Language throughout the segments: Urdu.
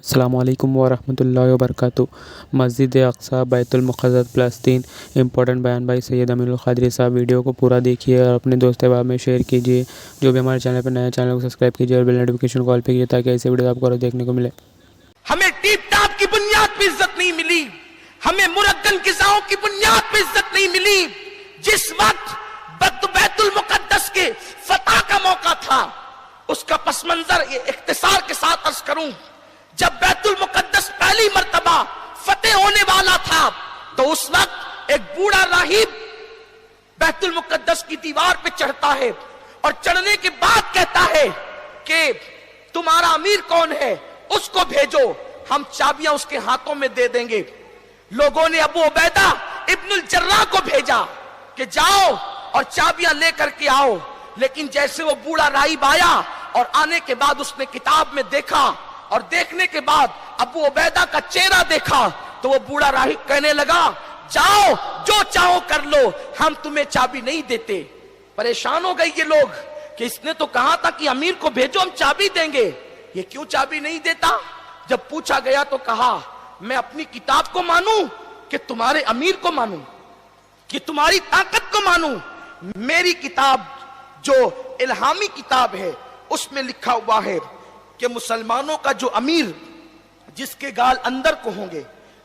السلام علیکم ورحمۃ اللہ وبرکاتہ۔ مسجد اقصی بیت المقدس فلسطین، امپورٹنٹ بیان بھائی سید امین القادری صاحب۔ ویڈیو کو پورا دیکھیے اور اپنے دوست احباب میں شیئر کیجیے۔ جو بھی ہمارے چینل پر نیا چینل کو سبسکرائب کیجیے اور بیل نوٹیفیکیشن کال پہ کیجیے تاکہ ایسے ویڈیو آپ کو دیکھنے کو ملے۔ ہمیں ٹیپ ٹاپ کی بنیاد پہ عزت نہیں ملی، ہمیں مرگن غذاؤں کی بنیاد پہ عزت نہیں ملی۔ جس وقت بیت المقدس کے فتح کا موقع تھا، اس کا پس منظر یہ اختصار کے ساتھ عرض کروں، جب بیت المقدس پہلی مرتبہ فتح ہونے والا تھا تو اس وقت ایک بوڑھا راہب بیت المقدس کی دیوار پہ چڑھتا ہے اور چڑھنے کے بعد کہتا ہے کہ تمہارا امیر کون ہے، اس کو بھیجو، ہم چابیاں اس کے ہاتھوں میں دے دیں گے۔ لوگوں نے ابو عبیدہ ابن الجراح کو بھیجا کہ جاؤ اور چابیاں لے کر کے آؤ، لیکن جیسے وہ بوڑھا راہب آیا اور آنے کے بعد اس نے کتاب میں دیکھا اور دیکھنے کے بعد ابو عبیدہ کا چہرہ دیکھا تو وہ بوڑھا راہب کہنے لگا جاؤ جو چاہو کر لو، ہم تمہیں چابی نہیں دیتے۔ پریشان ہو گئی یہ لوگ کہ اس نے تو کہا تھا کہ امیر کو بھیجو ہم چابی دیں گے، یہ کیوں چابی نہیں دیتا؟ جب پوچھا گیا تو کہا میں اپنی کتاب کو مانوں کہ تمہارے امیر کو مانوں، کہ تمہاری طاقت کو مانوں؟ میری کتاب جو الہامی کتاب ہے اس میں لکھا ہوا ہے کہ مسلمانوں کا جو امیر، جس کے گال اندر کو ہوں گے،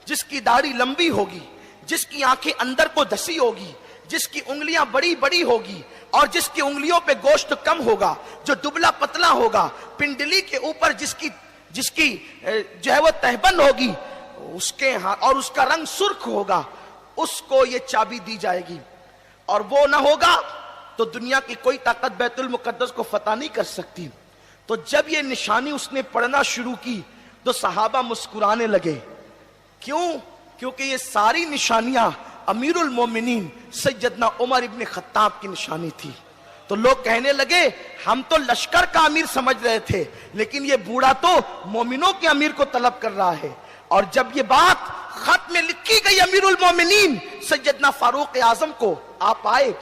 جس کی داڑھی لمبی ہوگی، جس کی آنکھیں اندر کو دسی ہوگی، جس کی انگلیاں بڑی بڑی ہوگی اور جس کی انگلیوں پہ گوشت کم ہوگا، جو دبلا پتلا ہوگا، پنڈلی کے اوپر جس کی جو ہے وہ تہبند ہوگی، اس کے اور اس کا رنگ سرخ ہوگا، اس کو یہ چابی دی جائے گی، اور وہ نہ ہوگا تو دنیا کی کوئی طاقت بیت المقدس کو فتح نہیں کر سکتی۔ تو جب یہ نشانی اس نے پڑھنا شروع کی تو صحابہ مسکرانے لگے۔ کیوں؟ کیونکہ یہ ساری نشانیاں امیر المومنین سیدنا عمر ابن خطاب کی نشانی تھی۔ تو لوگ کہنے لگے ہم تو لشکر کا امیر سمجھ رہے تھے، لیکن یہ بوڑھا تو مومنوں کے امیر کو طلب کر رہا ہے۔ اور جب یہ بات خط میں لکھی گئی امیر المومنین سیدنا فاروق اعظم کو، آپ آئے،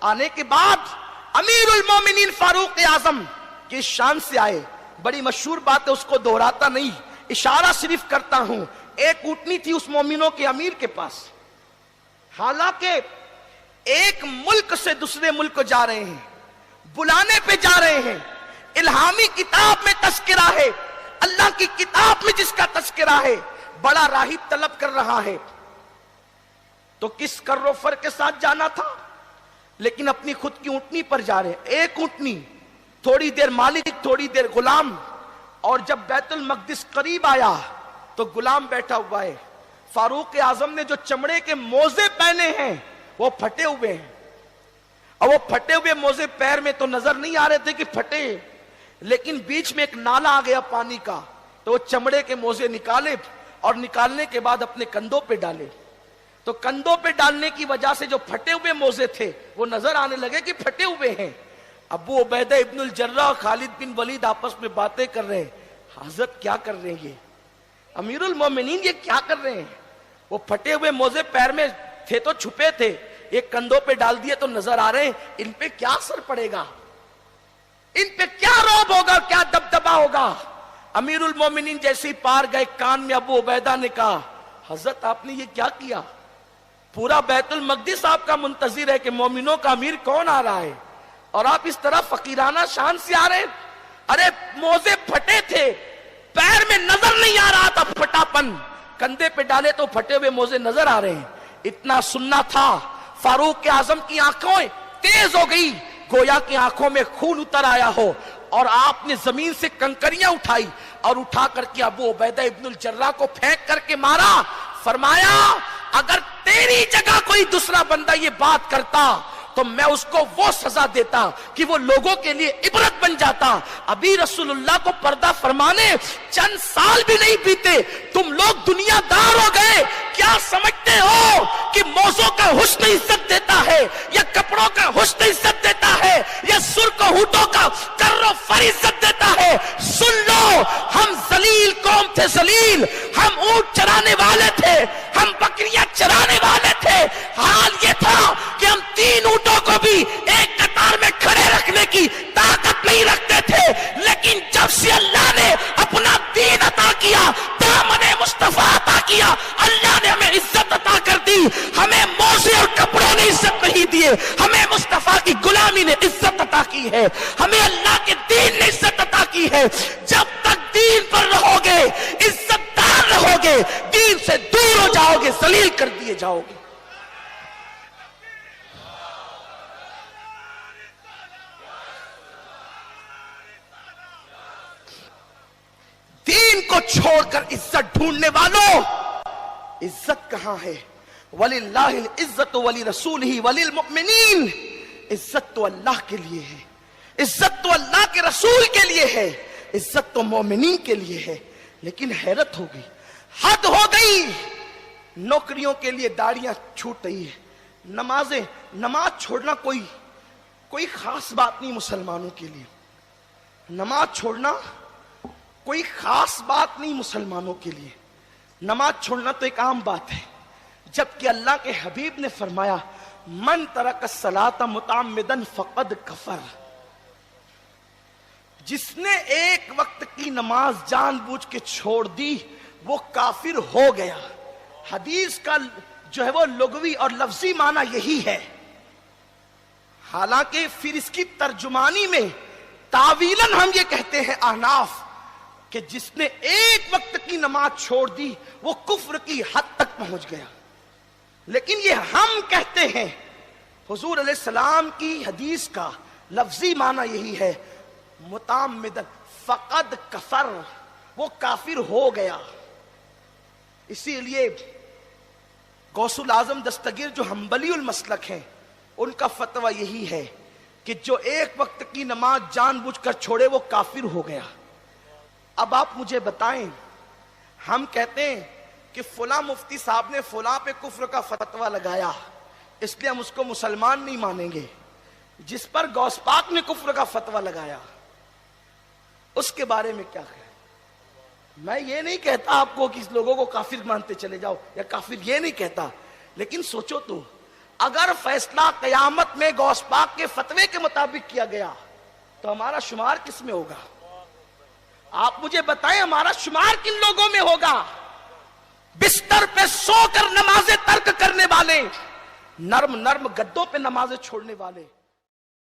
آنے کے بعد امیر المومنین فاروق اعظم کی شان سے آئے۔ بڑی مشہور بات ہے، اس کو دہراتا نہیں، اشارہ صرف کرتا ہوں۔ ایک اونٹنی تھی اس مومنوں کے امیر کے پاس، حالانکہ ایک ملک سے دوسرے ملک کو جا رہے ہیں، بلانے پہ جا رہے ہیں، الہامی کتاب میں تذکرہ ہے، اللہ کی کتاب میں جس کا تذکرہ ہے، بڑا راہب طلب کر رہا ہے، تو کس کر و فر کے ساتھ جانا تھا، لیکن اپنی خود کی اونٹنی پر جا رہے ہیں۔ ایک اونٹنی، تھوڑی دیر مالک تھوڑی دیر غلام، اور جب بیت المقدس قریب آیا تو غلام بیٹھا ہوا ہے۔ فاروق اعظم نے جو چمڑے کے موزے پہنے ہیں وہ پھٹے ہوئے ہیں، اور وہ پھٹے ہوئے موزے پیر میں تو نظر نہیں آ رہے تھے کہ پھٹے، لیکن بیچ میں ایک نالا آ گیا پانی کا، تو وہ چمڑے کے موزے نکالے اور نکالنے کے بعد اپنے کندھوں پہ ڈالے۔ تو کندھوں پہ ڈالنے کی وجہ سے جو پھٹے ہوئے موزے تھے وہ نظر آنے لگے کہ پھٹے ہوئے ہیں۔ ابو عبیدہ ابن الجراح، خالد بن ولید آپس میں باتیں کر رہے ہیں، حضرت کیا کر رہے ہیں یہ امیر المومنین، یہ کیا کر رہے ہیں؟ وہ پھٹے ہوئے موزے پیر میں تھے تو چھپے تھے، ایک کندھوں پہ ڈال دیے تو نظر آ رہے ہیں، ان پہ کیا اثر پڑے گا، ان پہ کیا رعب ہوگا، کیا دبدبا ہوگا؟ امیر المومنین جیسے ہی پار گئے، کان میں ابو عبیدہ نے کہا حضرت آپ نے یہ کیا کیا؟ پورا بیت المقدس آپ کا منتظر ہے کہ مومنوں کا امیر کون آ رہا ہے، اور آپ اس طرح فقیرانہ شان سے آ رہے ہیں؟ ارے موزے پھٹے تھے، پیر میں نظر نہیں آ رہا تھا پھٹا پن، کندھے پہ ڈالے تو پھٹے ہوئے موزے نظر آ رہے ہیں۔ اتنا سننا تھا، فاروق اعظم کی آنکھوں تیز ہو گئی، گویا کی آنکھوں میں خون اتر آیا ہو، اور آپ نے زمین سے کنکریاں اٹھائی اور اٹھا کر کے ابو عبیدہ ابن الجراح کو پھینک کر کے مارا۔ فرمایا اگر تیری جگہ کوئی دوسرا بندہ یہ بات کرتا تو میں اس کو وہ سزا دیتا کہ وہ لوگوں کے لیے عبرت بن جاتا۔ ابھی رسول اللہ کو پردہ فرمانے چند سال بھی نہیں بیتے، تم لوگ دنیا دار ہو گئے۔ کیا سمجھتے ہو کہ موزوں کا حسن عزت دیتا ہے، یا کپڑوں کا حسن عزت دیتا ہے، یا سرخ ہونٹوں کا کر و فر عزت دیتا ہے؟ سن لو، ہم ذلیل قوم تھے، ذلیل، ہم اونٹ چرانے والے تھے، ہم بکریاں چرانے والے تھے۔ حال یہ تھا کہ ہم 3 اونٹوں کو بھی ایک قطار میں کھڑے رکھنے کی طاقت نہیں رکھتے تھے، لیکن جب سے اللہ نے اپنا دین عطا کیا، گے، دین سے دور ہو جاؤ گے، ذلیل کر دیے جاؤ گے۔ دین کو چھوڑ کر عزت ڈھونڈنے والوں، عزت کہاں ہے؟ وَلِلَّهِ الْعِزَّةُ وَلِرَسُولِهِ وَلِلْمُؤْمِنِينَ، عزت تو اللہ کے لیے ہے، عزت تو اللہ کے رسول کے لیے ہے، عزت تو مومنین کے لیے ہے۔ لیکن حیرت ہو گئی، حد ہو گئی، نوکریوں کے لیے داڑیاں چھوٹ رہی ہے، نماز چھوڑنا کوئی خاص بات نہیں مسلمانوں کے لیے، نماز چھوڑنا کوئی خاص بات نہیں مسلمانوں کے لیے، نماز چھوڑنا تو ایک عام بات ہے، جبکہ اللہ کے حبیب نے فرمایا من ترک الصلاۃ متعمدا فقد کفر، جس نے ایک وقت کی نماز جان بوجھ کے چھوڑ دی وہ کافر ہو گیا۔ حدیث کا جو ہے وہ لغوی اور لفظی معنی یہی ہے، حالانکہ پھر اس کی ترجمانی میں تعویلاً ہم یہ کہتے ہیں احناف کہ جس نے ایک وقت کی نماز چھوڑ دی وہ کفر کی حد تک پہنچ گیا، لیکن یہ ہم کہتے ہیں حضور علیہ السلام کی حدیث کا لفظی معنی یہی ہے متعمدن فقد کفر، وہ کافر ہو گیا۔ اسی لیے غوث الاعظم دستگیر جو حنبلی المسلک ہیں ان کا فتویٰ یہی ہے کہ جو ایک وقت کی نماز جان بوجھ کر چھوڑے وہ کافر ہو گیا۔ اب آپ مجھے بتائیں، ہم کہتے ہیں کہ فلاں مفتی صاحب نے فلاں پہ کفر کا فتویٰ لگایا اس لیے ہم اس کو مسلمان نہیں مانیں گے، جس پر غوث پاک نے کفر کا فتویٰ لگایا اس کے بارے میں کیا ہے؟ میں یہ نہیں کہتا آپ کو کہ اس لوگوں کو کافر مانتے چلے جاؤ یا کافر، یہ نہیں کہتا، لیکن سوچو تو اگر فیصلہ قیامت میں غوث پاک کے فتوے کے مطابق کیا گیا تو ہمارا شمار کس میں ہوگا؟ آپ مجھے بتائیں ہمارا شمار کن لوگوں میں ہوگا؟ بستر پہ سو کر نمازیں ترک کرنے والے، نرم گدوں پہ نمازیں چھوڑنے والے۔